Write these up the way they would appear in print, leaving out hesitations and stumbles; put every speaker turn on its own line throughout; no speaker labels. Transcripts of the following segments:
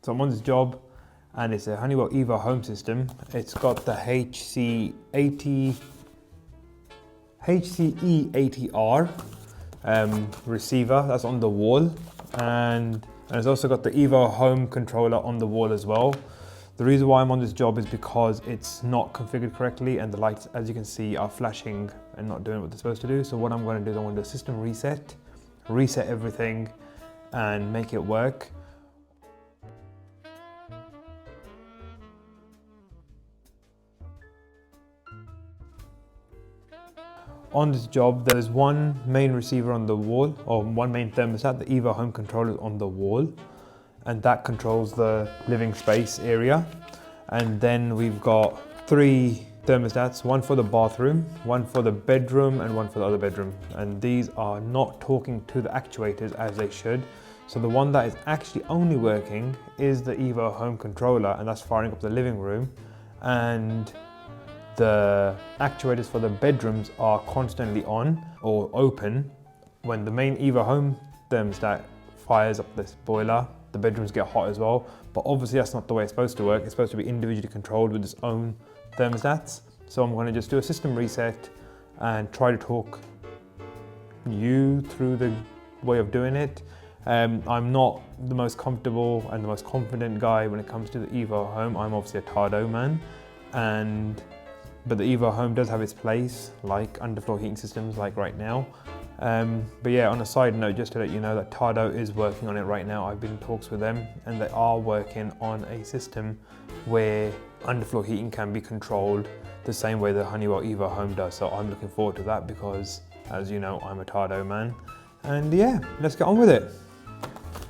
So I'm on this job and it's a Honeywell Evohome system. It's got the HCE80R receiver that's on the wall, and it's also got the Evohome controller on the wall as well. The reason why I'm on this job is because it's not configured correctly and the lights, as you can see, are flashing and not doing what they're supposed to do. So what I'm going to do is I'm going to do a system reset everything and make it work. On this job, there's one main receiver on the wall, or one main thermostat, the Evohome controller is on the wall, and that controls the living space area. And then we've got 3 thermostats, one for the bathroom, one for the bedroom, and one for the other bedroom. And these are not talking to the actuators as they should. So the one that is actually only working is the Evohome controller, and that's firing up the living room. And the actuators for the bedrooms are constantly on or open. When the main Evohome thermostat fires up this boiler, the bedrooms get hot as well. But obviously that's not the way it's supposed to work. It's supposed to be individually controlled with its own thermostats. So I'm going to just do a system reset and try to talk you through the way of doing it. I'm not the most comfortable and the most confident guy when it comes to the Evohome. I'm obviously a Tado man, but the Evohome does have its place, like underfloor heating systems like right now. But yeah, on a side note, just to let you know that Tado is working on it right now. I've been in talks with them and they are working on a system where underfloor heating can be controlled the same way the Honeywell Evohome does. So I'm looking forward to that because, as you know, I'm a Tado man. And yeah, let's get on with it.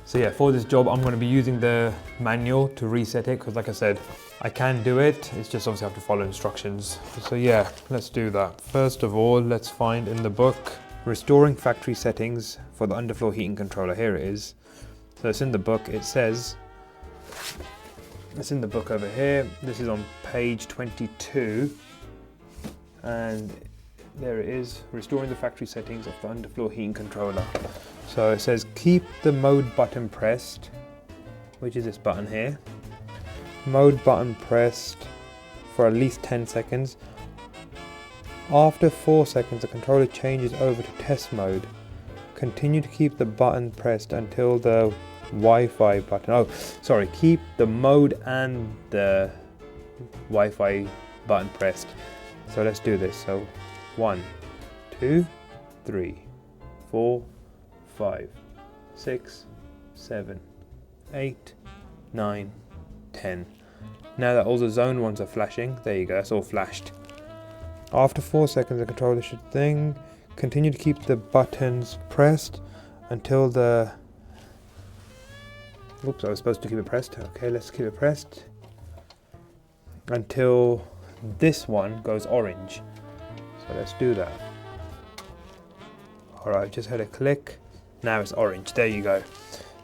So yeah, for this job, I'm going to be using the manual to reset it because, like I said, I can do it. It's just obviously I have to follow instructions. So yeah, let's do that. First of all, let's find in the book, Restoring Factory Settings for the Underfloor Heating Controller. Here it is. So it's in the book. It says, it's in the book over here. This is on page 22. And there it is, Restoring the Factory Settings of the Underfloor Heating Controller. So it says, keep the mode button pressed, which is this button here. Mode button pressed for at least 10 seconds. After 4 seconds, the controller changes over to test mode. Continue to keep the button pressed until the Wi-Fi button, keep the mode and the Wi-Fi button pressed. So let's do this. So 1, 2, 3, 4, 5, 6, 7, 8, 9, 10. Now that all the zone ones are flashing, there you go, that's all flashed. After 4 seconds, the controller should continue to keep the buttons pressed until the... Oops, I was supposed to keep it pressed. Okay, let's keep it pressed until this one goes orange. So let's do that. Alright, just had a click. Now it's orange, there you go.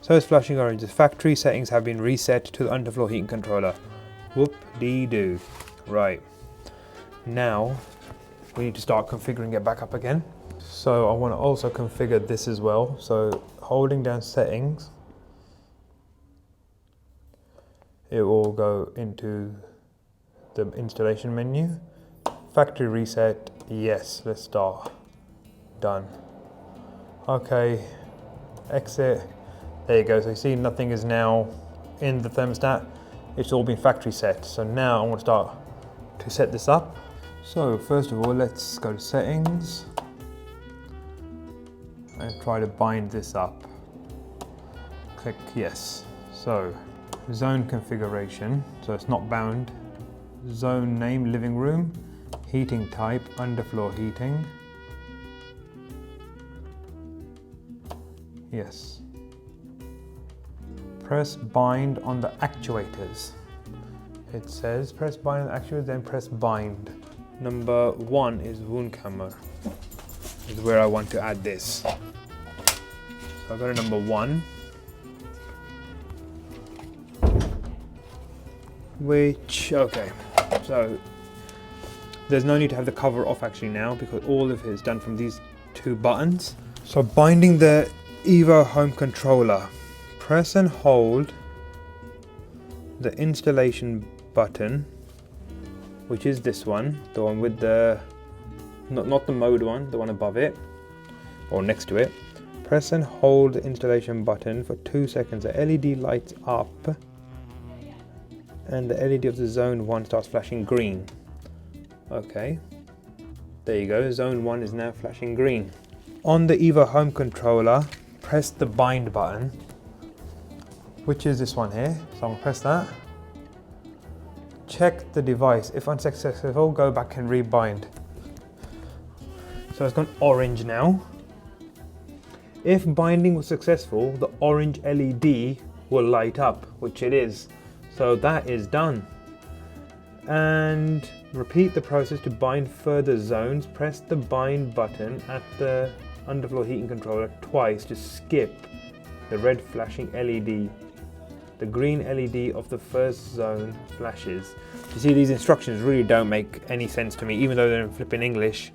So it's flashing orange. The factory settings have been reset to the underfloor heating controller. Whoop-dee-doo. Right. Now, we need to start configuring it back up again. So I want to also configure this as well. So holding down settings, it will go into the installation menu. Factory reset, yes, let's start. Done. Okay, exit. There you go. So you see nothing is now in the thermostat. It's all been factory set. So now I want to start to set this up. So first of all, let's go to settings and try to bind this up. Click yes. So zone configuration, so it's not bound. Zone name, living room. Heating type, underfloor heating. Yes. Press bind on the actuators. It says press bind on the actuators, then press bind. Number 1 is wound camera. Is where I want to add this. So I'll go to number 1. Okay. So there's no need to have the cover off actually now because all of it is done from these 2 buttons. So binding the Evohome controller. Press and hold the installation button, which is this one, the one with the, not the mode one, the one above it, or next to it. Press and hold the installation button for 2 seconds. The LED lights up and the LED of the zone 1 starts flashing green. Okay, there you go, zone 1 is now flashing green. On the Evohome controller, press the bind button, which is this one here. So I'm gonna press that. Check the device. If unsuccessful, go back and rebind. So it's gone orange now. If binding was successful, the orange LED will light up, which it is. So that is done. And repeat the process to bind further zones. Press the bind button at the underfloor heating controller twice to skip the red flashing LED. The green LED of the first zone flashes. You see, these instructions really don't make any sense to me, even though they're in flipping English.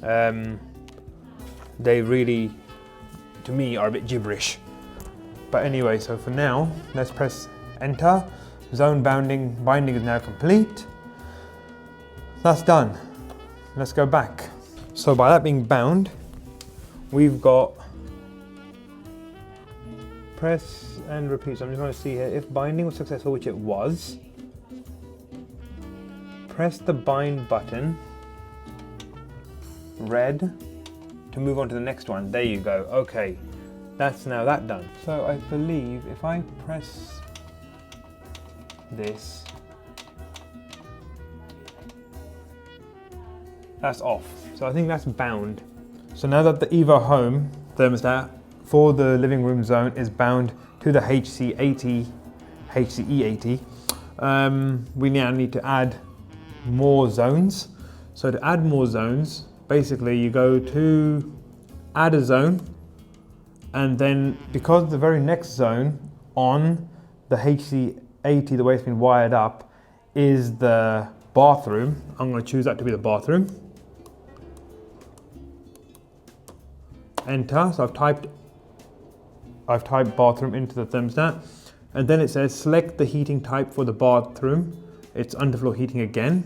They really, to me, are a bit gibberish. But anyway, so for now, let's press enter. Zone binding is now complete. That's done. Let's go back. So by that being bound, we've got press and repeat. So I'm just going to see here, if binding was successful, which it was, press the bind button, red, to move on to the next one. There you go. Okay, that's now that done. So I believe if I press this, that's off. So I think that's bound. So now that the Evohome thermostat for the living room zone is bound to the HCE80, we now need to add more zones. So to add more zones, basically you go to add a zone, and then because the very next zone on the HC80, the way it's been wired up, is the bathroom, I'm going to choose that to be the bathroom. Enter. So I've typed bathroom into the thermostat, and then it says select the heating type for the bathroom. It's underfloor heating again,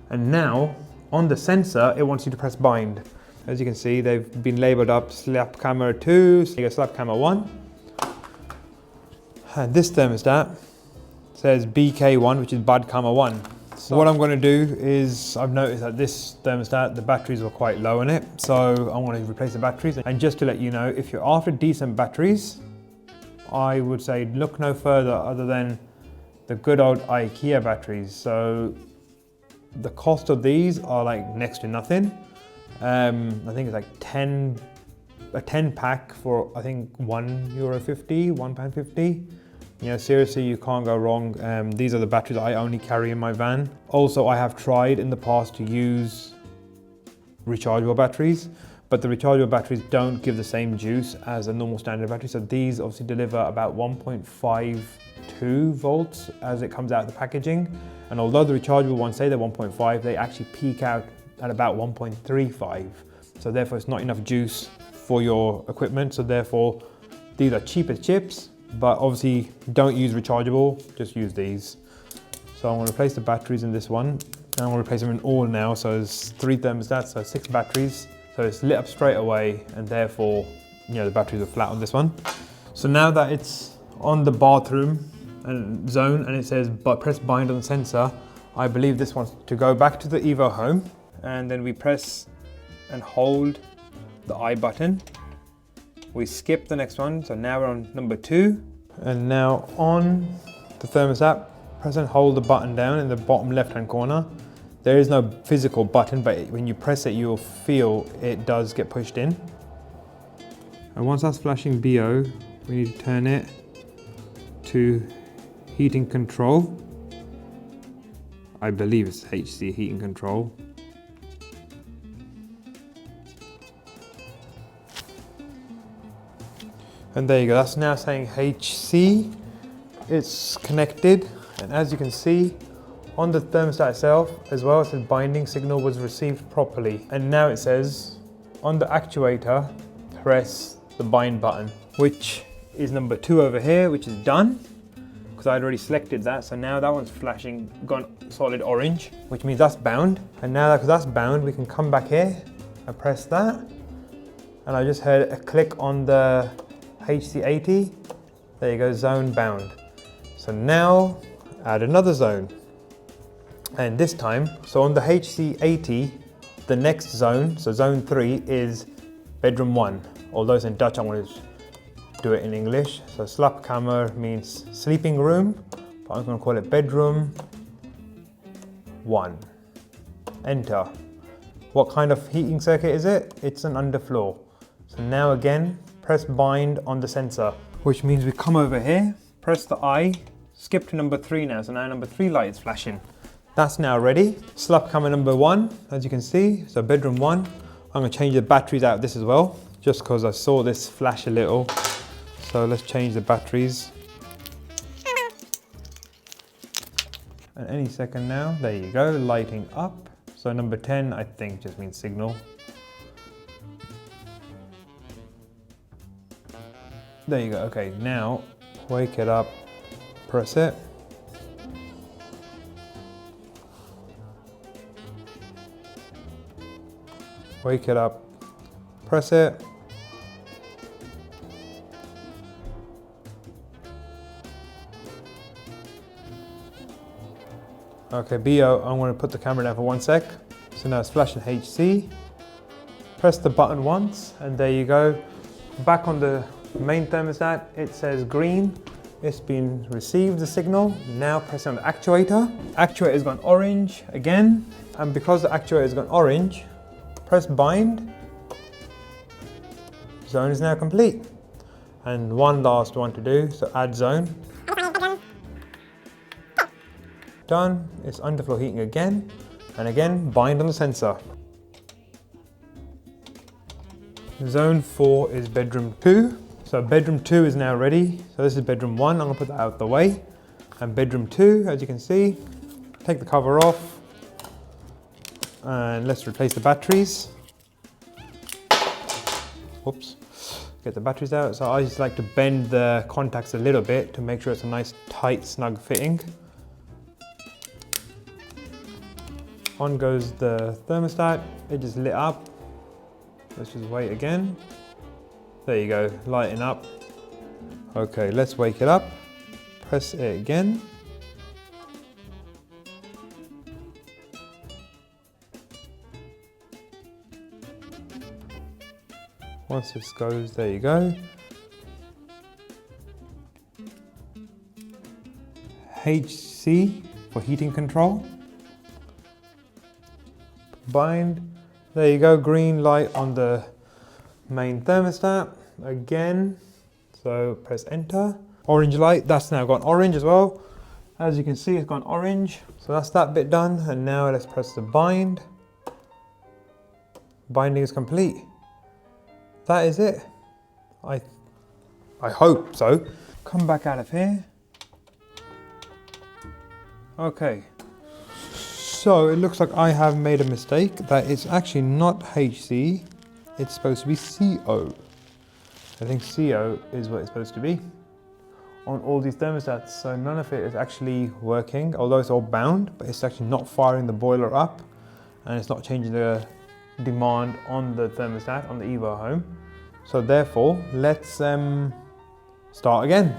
and now on the sensor it wants you to press bind. As you can see, they've been labeled up slap camera 2, slap camera 1, and this thermostat says BK1, which is bad camera 1. So what I'm going to do is, I've noticed that this thermostat, the batteries were quite low in it, so I'm going to replace the batteries. And just to let you know, if you're after decent batteries, I would say look no further other than the good old IKEA batteries. So the cost of these are like next to nothing. I think it's like a 10 pack for I think €1.50, £1.50. You know, seriously, you can't go wrong. These are the batteries I only carry in my van. Also, I have tried in the past to use rechargeable batteries, but the rechargeable batteries don't give the same juice as a normal standard battery. So these obviously deliver about 1.52 volts as it comes out of the packaging. And although the rechargeable ones say they're 1.5, they actually peak out at about 1.35. So therefore it's not enough juice for your equipment. So therefore these are cheap as chips, but obviously don't use rechargeable, just use these. So I'm going to replace the batteries in this one, and I'm going to replace them in all now. So there's 3 thermostats, so 6 batteries. So it's lit up straight away, and therefore, you know, the batteries are flat on this one. So now that it's on the bathroom and zone, and it says press bind on the sensor, I believe this wants to go back to the Evohome, and then we press and hold the I button. We skip the next one, so now we're on number 2. And now on the thermostat, press and hold the button down in the bottom left-hand corner. There is no physical button, but when you press it, you'll feel it does get pushed in. And once that's flashing BO, we need to turn it to heating control. I believe it's HC heating control. And there you go, that's now saying HC. It's connected, and as you can see, on the thermostat itself as well, it says binding signal was received properly. And now it says, on the actuator, press the bind button, which is number 2 over here, which is done. because I'd already selected that. So now that one's flashing, gone solid orange, which means that's bound. And now because that's bound, we can come back here and press that. And I just heard a click on the HC80. There you go, zone bound. So now add another zone. And this time, so on the HC80, the next zone, so zone 3 is bedroom 1. Although it's in Dutch, I want to do it in English. So slaapkamer means sleeping room, but I'm going to call it bedroom 1. Enter. What kind of heating circuit is it? It's an underfloor. So now again, press bind on the sensor, which means we come over here, press the I, skip to number 3 now. So now number 3 light is flashing. That's now ready. Slaapkamer number 1, as you can see, so bedroom 1. I'm going to change the batteries out of this as well, just because I saw this flash a little. So let's change the batteries. And any second now, there you go, lighting up. So number 10, I think just means signal. There you go, okay, now wake it up, press it. Wake it up, press it. Okay, BO, I'm going to put the camera down for 1 sec. So now it's flashing HC. Press the button once and there you go. Back on the main thermostat, it says green. It's been received the signal. Now press on the actuator. Actuator has gone orange again. And because the actuator has gone orange, press bind. Zone is now complete. And one last one to do, so add zone. Done, it's underfloor heating again, and again, bind on the sensor. Zone 4 is bedroom 2. So bedroom 2 is now ready. So this is bedroom 1, I'm gonna put that out the way. And bedroom 2, as you can see, take the cover off, and let's replace the batteries. Whoops, get the batteries out. So I just like to bend the contacts a little bit to make sure it's a nice tight, snug fitting. On goes the thermostat, it just lit up. Let's just wait again. There you go, lighting up. Okay, let's wake it up. Press it again. Once this goes, there you go. HC for heating control. Bind. There you go, green light on the main thermostat again. So press enter. Orange light, that's now gone orange as well. As you can see, it's gone orange. So that's that bit done. And now let's press the bind. Binding is complete. That is it. I hope so. Come back out of here. Okay. So it looks like I have made a mistake. That it's actually not HC. It's supposed to be CO. I think CO is what it's supposed to be on all these thermostats. So none of it is actually working, although it's all bound, but it's actually not firing the boiler up and it's not changing the demand on the thermostat on the Evohome. So therefore, let's start again.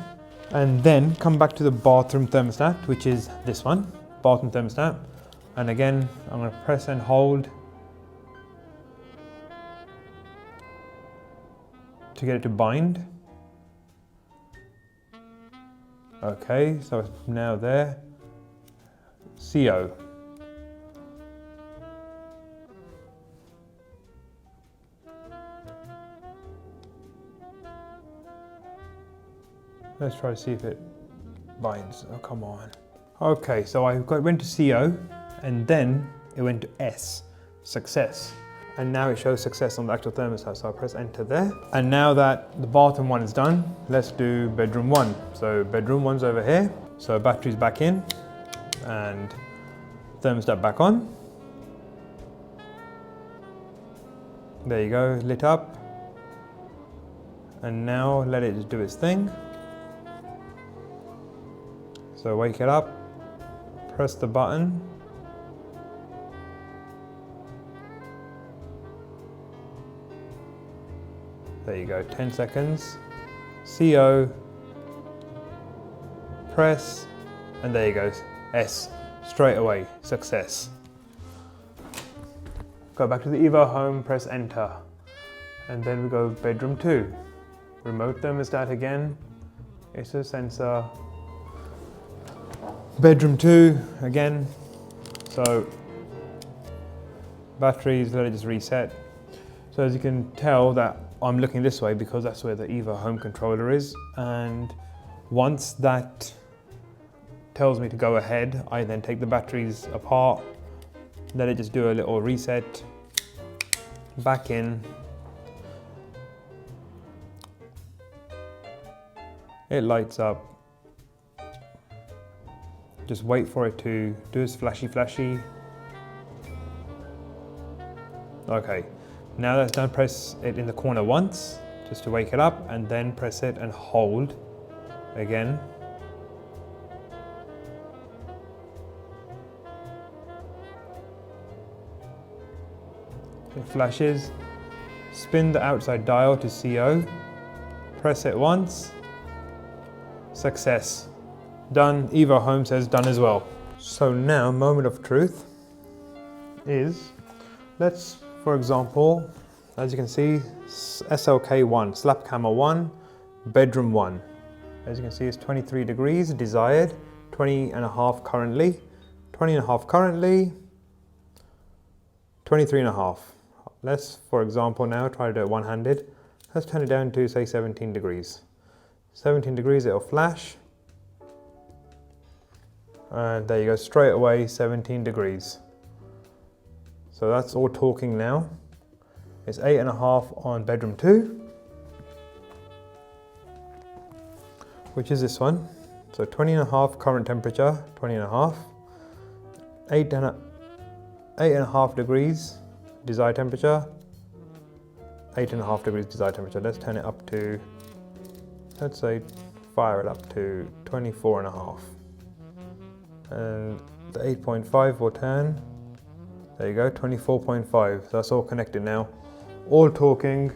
And then come back to the bathroom thermostat, which is this one, bathroom thermostat. And again, I'm going to press and hold to get it to bind. Okay, so it's now there. CO. Let's try to see if it binds. Oh, come on. Okay, so I went to CO and then it went to S, success. And now it shows success on the actual thermostat. So I press enter there. And now that the bathroom one is done, let's do bedroom 1. So bedroom 1's over here. So battery's back in and thermostat back on. There you go, lit up. And now let it just do its thing. So wake it up, press the button. There you go, 10 seconds. CO, press, and there you go, S, straight away, success. Go back to the Evohome, press enter. And then we go bedroom 2. Remote thermostat again, it's a sensor. Bedroom 2 again, so batteries, let it just reset. So as you can tell that I'm looking this way because that's where the Evohome controller is, and once that tells me to go ahead, I then take the batteries apart, let it just do a little reset, back in. It lights up. Just wait for it to do its flashy. Okay, now that's done, press it in the corner once, just to wake it up, and then press it and hold again. It flashes. Spin the outside dial to CO. Press it once. Success. Done. Evohome says done as well. So now, moment of truth is, let's, for example, as you can see, SLK1, slap camera 1, bedroom 1. As you can see, it's 23 degrees desired, 20.5 currently, 20.5 currently, 23.5. Let's, for example, now try to do it one-handed. Let's turn it down to, say, 17 degrees. 17 degrees, it'll flash. And there you go, straight away, 17 degrees. So that's all talking now. It's 8.5 on bedroom 2, which is this one. So 20.5 current temperature, 20.5. 8.5 degrees desired temperature, 8.5 degrees desired temperature. Let's turn it up to, let's say, fire it up to 24.5. And the 8.5 will turn, there you go, 24.5. That's all connected now, all talking.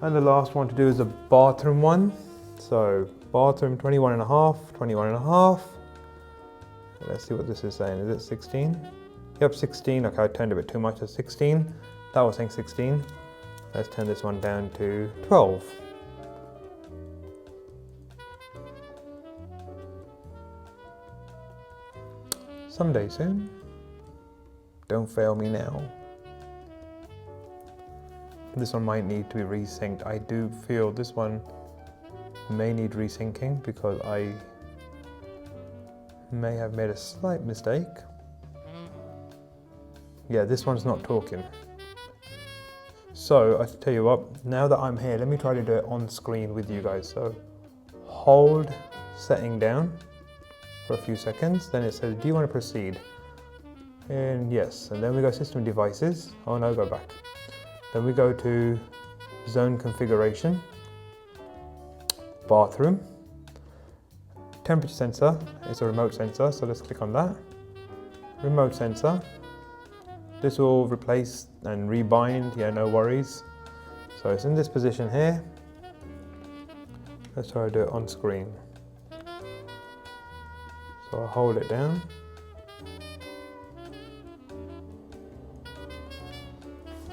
And the last one to do is the bathroom one. So bathroom 21.5, 21.5. Let's see what this is saying. Is it 16? Yep, 16. Okay, I turned a bit too much. That's 16. That was saying 16. Let's turn this one down to 12. Someday soon. Don't fail me now. This one might need to be resynced. I do feel this one may need resyncing because I may have made a slight mistake. Yeah, this one's not talking. So I tell you what, now that I'm here, let me try to do it on screen with you guys. So hold setting down for a few seconds, then it says, do you want to proceed? And yes, and then we go system devices. Oh no, go back. Then we go to zone configuration, bathroom, temperature sensor, it's a remote sensor, so let's click on that. Remote sensor. This will replace and rebind, yeah, no worries. So it's in this position here. Let's try to do it on screen. So I'll hold it down.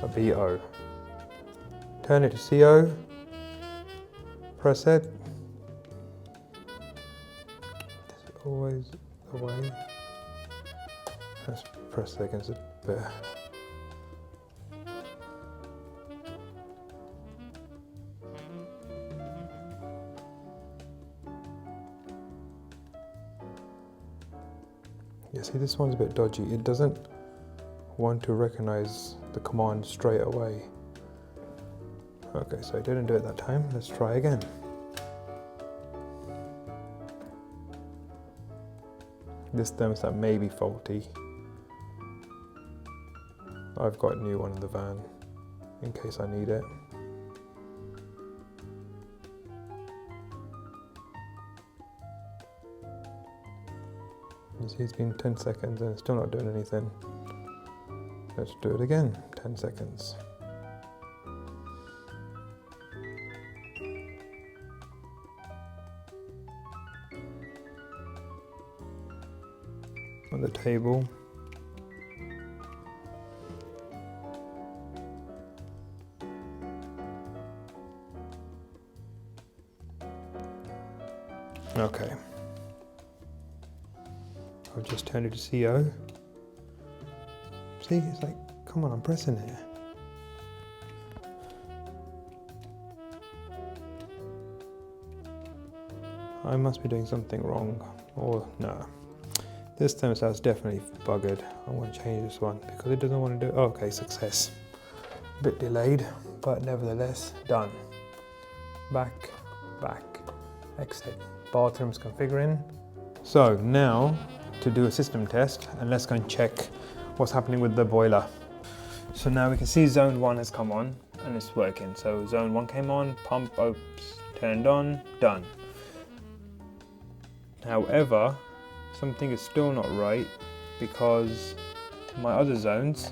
A BO. Turn it to CO. Press it. This is always the way. Let's press it against it there. Yeah, see, this one's a bit dodgy. It doesn't want to recognize the command straight away. Okay, so I didn't do it that time. Let's try again. This thermostat may be faulty. I've got a new one in the van in case I need it. You see it's been 10 seconds and it's still not doing anything. Let's do it again, 10 seconds. On the table. Okay. I'll just turn it to CO. See, it's like, come on, I'm pressing it. I must be doing something wrong, or no. This thermostat's definitely buggered. I'm going to change this one because it doesn't want to do. Oh, okay, success. A bit delayed, but nevertheless done. Back, exit. Bathroom's configuring. So now to do a system test, and let's go and check what's happening with the boiler. So now we can see zone 1 has come on and it's working. So zone 1 came on, pump oops, turned on, done. However, something is still not right because my other zones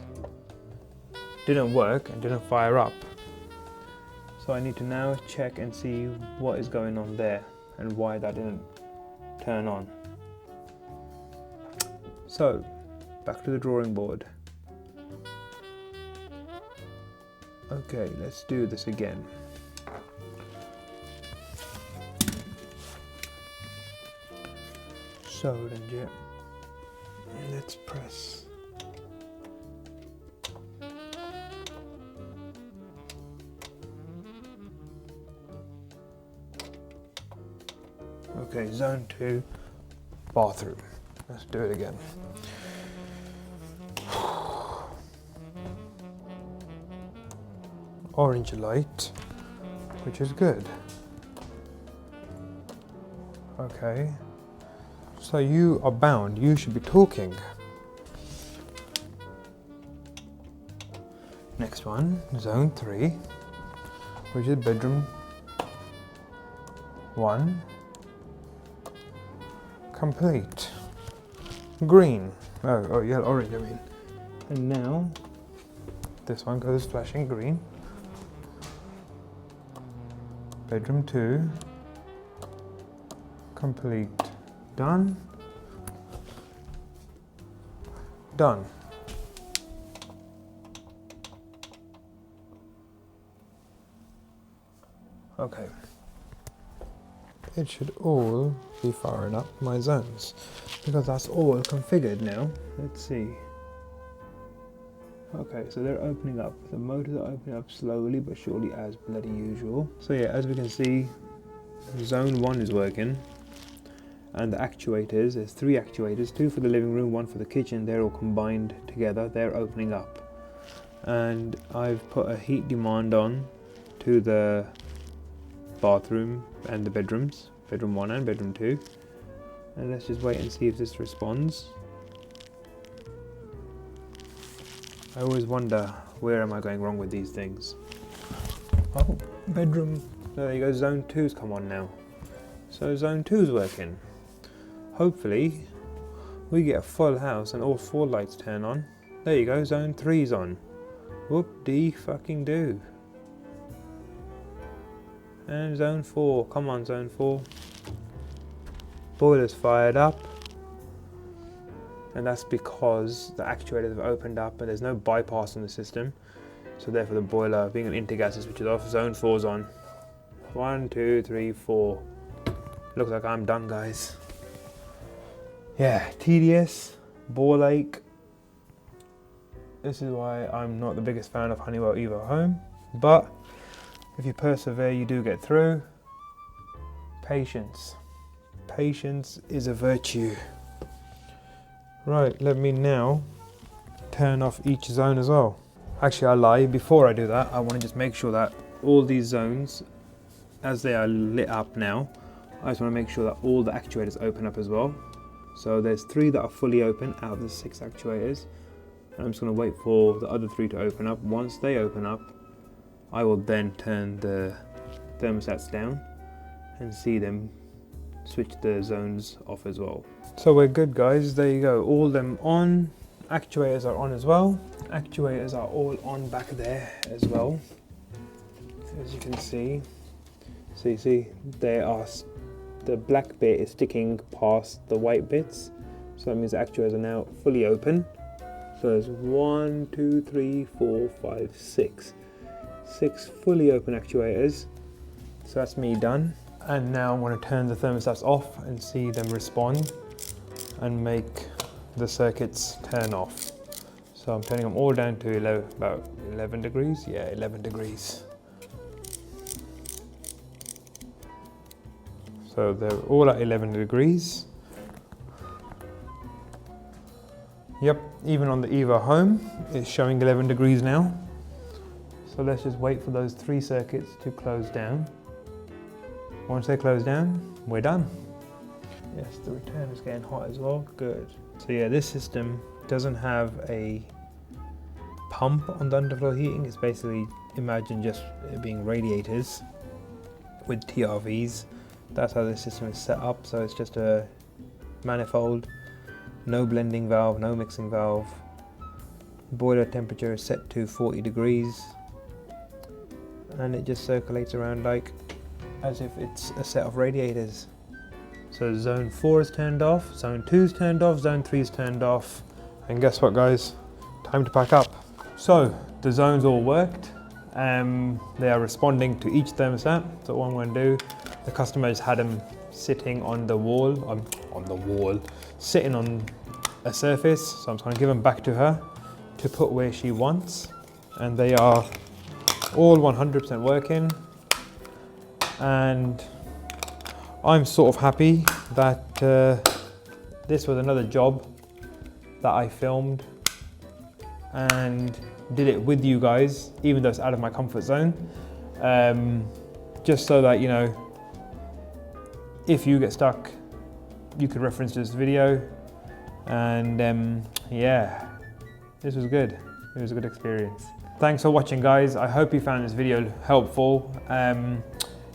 didn't work and didn't fire up. So I need to now check and see what is going on there and why that didn't turn on. So, back to the drawing board. Okay, let's do this again. So then, yeah, let's press. Okay, zone 2, bathroom. Let's do it again. Orange light, which is good. Okay, so you are bound, you should be talking. Next one, zone 3, which is bedroom 1. Complete. Green. Oh, yeah, orange, I mean. And now, this one goes flashing green. Bedroom 2. Complete. Done. Done. Okay. It should all be firing up my zones because that's all configured now. Let's see. Okay, so they're opening up. The motors are opening up slowly but surely as bloody usual. So yeah, as we can see, zone 1 is working. And the actuators, there's 3 actuators, 2 for the living room, 1 for the kitchen. They're all combined together. They're opening up. And I've put a heat demand on to the bathroom and the bedrooms, bedroom 1 and bedroom 2. And let's just wait and see if this responds. I always wonder, where am I going wrong with these things? Oh, bedroom, there you go, zone 2's come on now. So zone 2's working. Hopefully, we get a full house and all 4 lights turn on. There you go, zone 3's on. Whoop-dee-fucking-do. And zone 4, come on zone 4. Boiler's fired up. And that's because the actuators have opened up and there's no bypass in the system. So therefore the boiler, being an intergases, which is off, zone 4's on. 1, 2, 3, 4. Looks like I'm done, guys. Yeah, tedious, ball ache. This is why I'm not the biggest fan of Honeywell Evohome. But if you persevere, you do get through. Patience. Patience is a virtue. Right, let me now turn off each zone as well. Actually, I lied. Before I do that, I want to just make sure that all these zones, as they are lit up now, I just want to make sure that all the actuators open up as well. So there's 3 that are fully open out of the 6 actuators. And I'm just going to wait for the other 3 to open up. Once they open up, I will then turn the thermostats down and see them switch the zones off as well. So we're good, guys. There you go. All them on. Actuators are on as well. Actuators are all on back there as well. As you can see. So you see, the black bit is sticking past the white bits. So that means the actuators are now fully open. So there's 1, 2, 3, 4, 5, 6. 6 fully open actuators. So that's me done. And now I'm going to turn the thermostats off and see them respond and make the circuits turn off. So I'm turning them all down to about 11 degrees. Yeah, 11 degrees. So they're all at 11 degrees. Yep, even on the Evohome, it's showing 11 degrees now. So let's just wait for those 3 circuits to close down. Once they close down, we're done. Yes, the return is getting hot as well, good. So yeah, this system doesn't have a pump on the underfloor heating. It's basically, imagine just it being radiators with TRVs. That's how this system is set up. So it's just a manifold, no blending valve, no mixing valve. Boiler temperature is set to 40 degrees. And it just circulates around like as if it's a set of radiators. So zone 4 is turned off, zone 2 is turned off, zone 3 is turned off. And guess what, guys? Time to pack up. So the zones all worked. They are responding to each thermostat. So what I'm going to do, the customer just had them sitting on the wall, sitting on a surface. So I'm just going to give them back to her to put where she wants. And they are all 100% working. And I'm sort of happy that this was another job that I filmed and did it with you guys, even though it's out of my comfort zone. Just so that, you know, if you get stuck, you could reference this video. And yeah, this was good. It was a good experience. Thanks for watching, guys. I hope you found this video helpful.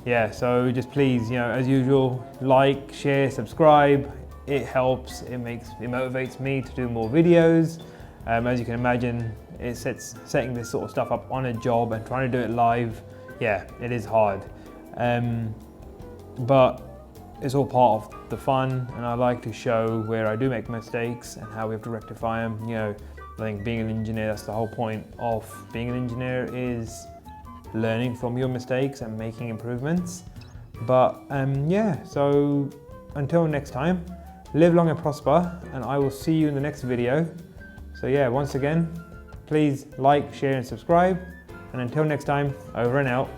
Yeah, so just please, you know, as usual, like, share, subscribe. It helps, it motivates me to do more videos. As you can imagine, setting this sort of stuff up on a job and trying to do it live, yeah, it is hard. But it's all part of the fun, and I like to show where I do make mistakes and how we have to rectify them. You know, I think being an engineer, that's the whole point of being an engineer, is learning from your mistakes and making improvements. But yeah, so until next time, live long and prosper, and I will see you in the next video. So yeah, once again, please like, share and subscribe, and until next time, over and out.